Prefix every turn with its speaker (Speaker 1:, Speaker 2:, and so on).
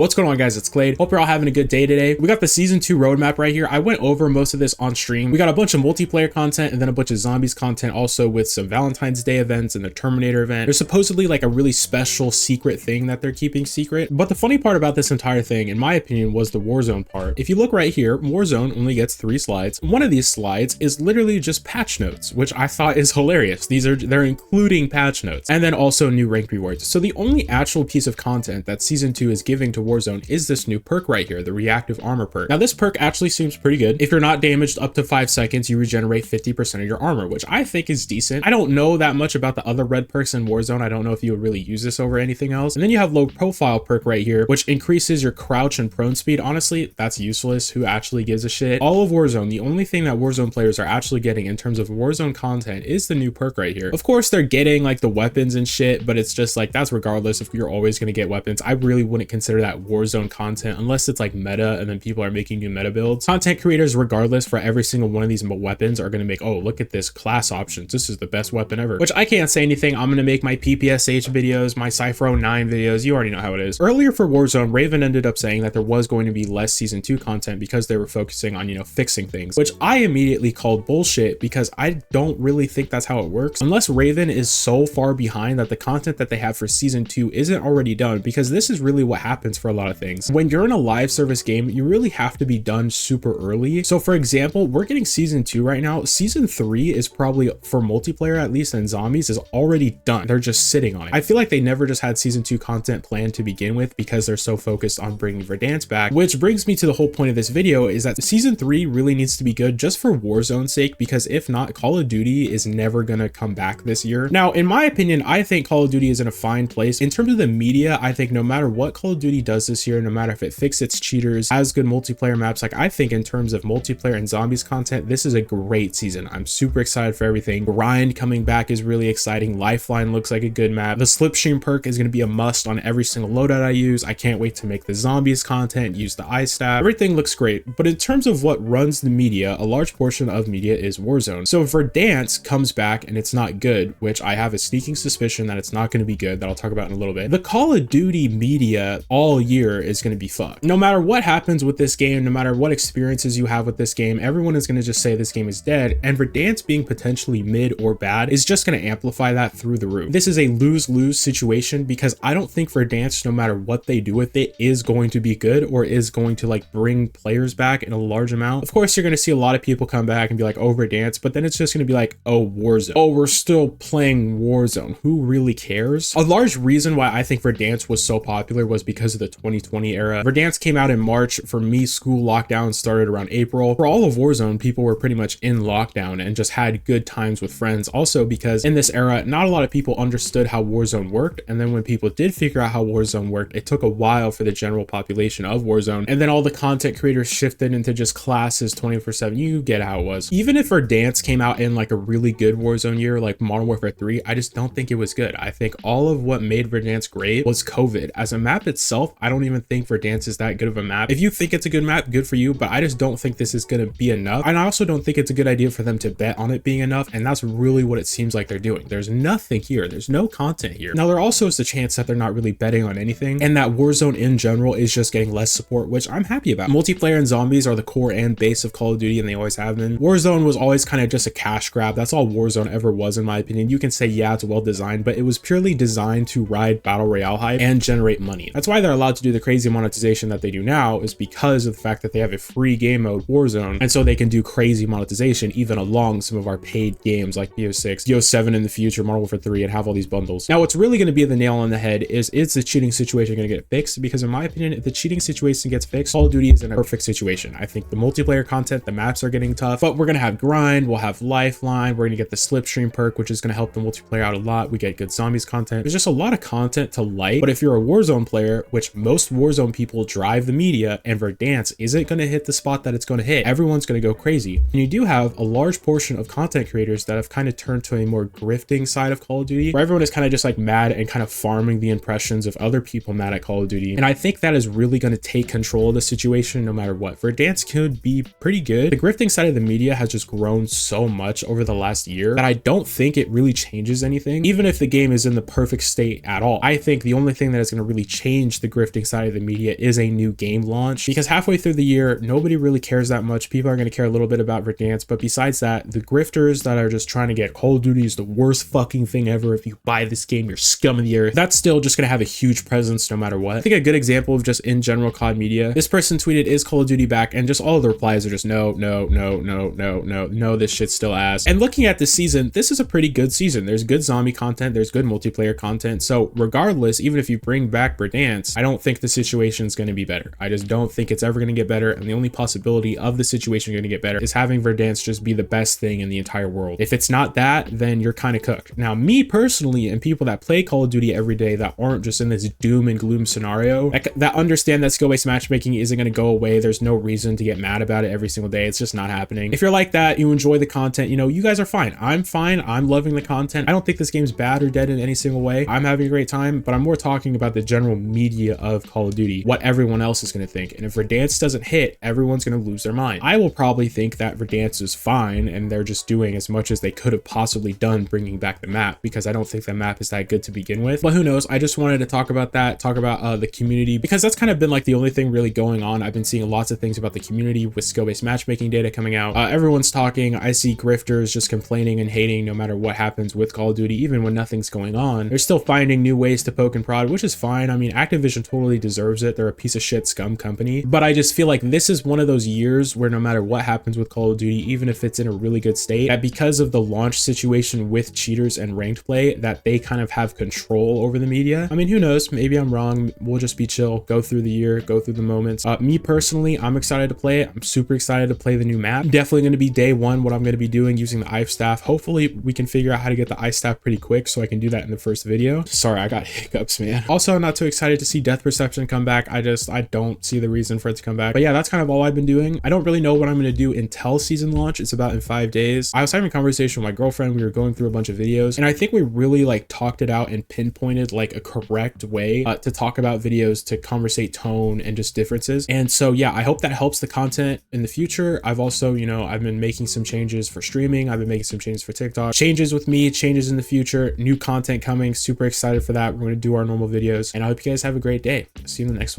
Speaker 1: What's going on, guys? It's Clade. Hope you're all having a good day today. We got the season 2 roadmap right here. I went over most of this on stream. We got a bunch of multiplayer content and then a bunch of zombies content, also with some Valentine's Day events and the Terminator event. There's supposedly like a really special secret thing that they're keeping secret. But the funny part about this entire thing, in my opinion, was the Warzone part. If you look right here, Warzone only gets 3 slides. One of these slides is literally just patch notes, which I thought is hilarious. They're including patch notes and then also new rank rewards. So the only actual piece of content that season 2 is giving to Warzone is this new perk right here, the reactive armor perk. Now this perk actually seems pretty good. If you're not damaged up to 5 seconds, you regenerate 50% of your armor, which I think is decent. I don't know that much about the other red perks in Warzone. I don't know if you would really use this over anything else. And then you have low profile perk right here, which increases your crouch and prone speed. Honestly, that's useless. Who actually gives a shit? All of Warzone, the only thing that Warzone players are actually getting in terms of Warzone content is the new perk right here. Of course, they're getting like the weapons and shit, but it's just like, that's regardless if you're always going to get weapons. I really wouldn't consider that Warzone content unless it's like meta and then people are making new meta builds. Content creators, regardless, for every single one of these weapons are going to make, oh, look at this class options, this is the best weapon ever, which I can't say anything. I'm going to make my PPSH videos, my Cypher 09 videos. You already know how it is. Earlier for Warzone, Raven ended up saying that there was going to be less season 2 content because they were focusing on, you know, fixing things, which I immediately called bullshit because I don't really think that's how it works unless Raven is so far behind that the content that they have for season 2 isn't already done, because this is really what happens for a lot of things. When you're in a live service game, you really have to be done super early. So for example, we're getting season 2 right now. Season 3 is probably, for multiplayer at least, and zombies, is already done. They're just sitting on it. I feel like they never just had season 2 content planned to begin with because they're so focused on bringing Verdansk back, which brings me to the whole point of this video, is that season 3 really needs to be good just for Warzone's sake, because if not, Call of Duty is never gonna come back this year. Now, in my opinion, I think Call of Duty is in a fine place. In terms of the media, I think no matter what Call of Duty does this year, no matter if it fixes its cheaters, has good multiplayer maps, like I think in terms of multiplayer and zombies content, this is a great season. I'm super excited for everything. Grind coming back is really exciting. Lifeline looks like a good map. The slipstream perk is going to be a must on every single loadout I use. I can't wait to make the zombies content, use the ice staff. Everything looks great. But in terms of what runs the media, a large portion of media is Warzone. So if Verdansk comes back and it's not good, which I have a sneaking suspicion that it's not going to be good, that I'll talk about in a little bit, the Call of Duty media all year is going to be fucked. No matter what happens with this game, no matter what experiences you have with this game, everyone is going to just say this game is dead, and Verdansk being potentially mid or bad is just going to amplify that through the roof. This is a lose-lose situation because I don't think Verdansk, no matter what they do with it, is going to be good or is going to like bring players back in a large amount. Of course, you're going to see a lot of people come back and be like, oh, Verdansk, but then it's just going to be like, oh, Warzone. Oh, we're still playing Warzone. Who really cares? A large reason why I think Verdansk was so popular was because of the 2020 era. Verdansk came out in March. For me, school lockdown started around April. For all of Warzone, people were pretty much in lockdown and just had good times with friends. Also because in this era, not a lot of people understood how Warzone worked. And then when people did figure out how Warzone worked, it took a while for the general population of Warzone. And then all the content creators shifted into just classes 24/7. You get how it was. Even if Verdansk came out in like a really good Warzone year, like Modern Warfare 3, I just don't think it was good. I think all of what made Verdansk great was COVID. As a map itself, I don't even think Verdansk is that good of a map. If you think it's a good map, good for you, but I just don't think this is going to be enough. And I also don't think it's a good idea for them to bet on it being enough. And that's really what it seems like they're doing. There's nothing here. There's no content here. Now, there also is the chance that they're not really betting on anything and that Warzone in general is just getting less support, which I'm happy about. Multiplayer and zombies are the core and base of Call of Duty, and they always have been. Warzone was always kind of just a cash grab. That's all Warzone ever was, in my opinion. You can say, yeah, it's well designed, but it was purely designed to ride battle royale hype and generate money. That's why they're allowed to do the crazy monetization that they do now, is because of the fact that they have a free game mode, Warzone, and so they can do crazy monetization even along some of our paid games like BO6, BO7 in the future, Modern Warfare 3, and have all these bundles. Now, what's really going to be the nail on the head is the cheating situation going to get fixed? Because in my opinion, if the cheating situation gets fixed, Call of Duty is in a perfect situation. I think the multiplayer content, the maps are getting tough, but we're going to have grind, we'll have lifeline, we're going to get the slipstream perk, which is going to help the multiplayer out a lot. We get good zombies content. There's just a lot of content to like, but if you're a Warzone player, which most Warzone people drive the media, and Verdansk isn't going to hit the spot that it's going to hit, everyone's going to go crazy. And you do have a large portion of content creators that have kind of turned to a more grifting side of Call of Duty, where everyone is kind of just like mad and kind of farming the impressions of other people mad at Call of Duty. And I think that is really going to take control of the situation no matter what. Verdansk could be pretty good. The grifting side of the media has just grown so much over the last year that I don't think it really changes anything, even if the game is in the perfect state at all. I think the only thing that is going to really change the grifting grifting side of the media is a new game launch, because halfway through the year, nobody really cares that much. People are going to care a little bit about Verdansk, but besides that, the grifters that are just trying to get Call of Duty is the worst fucking thing ever. If you buy this game, you're scum of the earth. That's still just going to have a huge presence no matter what. I think a good example of just in general COD media, this person tweeted, "Is Call of Duty back?" And just all of the replies are just no, no, no, no, no, no, no, this shit's still ass. And looking at this season, this is a pretty good season. There's good zombie content, there's good multiplayer content. So regardless, even if you bring back Verdansk, I don't think the situation is going to be better. I just don't think it's ever going to get better. And the only possibility of the situation going to get better is having Verdansk just be the best thing in the entire world. If it's not that, then you're kind of cooked. Now, me personally, and people that play Call of Duty every day that aren't just in this doom and gloom scenario, that understand that skill-based matchmaking isn't going to go away. There's no reason to get mad about it every single day. It's just not happening. If you're like that, you enjoy the content, you know, you guys are fine. I'm fine. I'm loving the content. I don't think this game's bad or dead in any single way. I'm having a great time, but I'm more talking about the general media of Call of Duty, what everyone else is going to think. And if Verdansk doesn't hit, everyone's going to lose their mind. I will probably think that Verdansk is fine and they're just doing as much as they could have possibly done bringing back the map, because I don't think the map is that good to begin with. But who knows? I just wanted to talk about that, talk about the community, because that's kind of been like the only thing really going on. I've been seeing lots of things about the community with skill-based matchmaking data coming out. Everyone's talking. I see grifters just complaining and hating no matter what happens with Call of Duty, even when nothing's going on. They're still finding new ways to poke and prod, which is fine. I mean, Activision totally deserves it. They're a piece of shit scum company. But I just feel like this is one of those years where no matter what happens with Call of Duty, even if it's in a really good state, that because of the launch situation with cheaters and ranked play, that they kind of have control over the media. I mean, who knows? Maybe I'm wrong. We'll just be chill, go through the year, go through the moments. Me personally, I'm excited to play it. I'm super excited to play the new map. Definitely going to be day one what I'm going to be doing using the ice staff. Hopefully we can figure out how to get the ice staff pretty quick so I can do that in the first video. Sorry, I got hiccups, man. Also, I'm not too excited to see Death Perception come back. I don't see the reason for it to come back. But yeah, that's kind of all I've been doing. I don't really know what I'm going to do until season launch. It's about in 5 days. I was having a conversation with my girlfriend. We were going through a bunch of videos, and I think we really like talked it out and pinpointed like a correct way to talk about videos, to conversate tone and just differences. And so yeah, I hope that helps the content in the future. I've also, you know, I've been making some changes for streaming. I've been making some changes for TikTok, changes with me, changes in the future, new content coming. Super excited for that. We're going to do our normal videos, and I hope you guys have a great day. See you in the next one.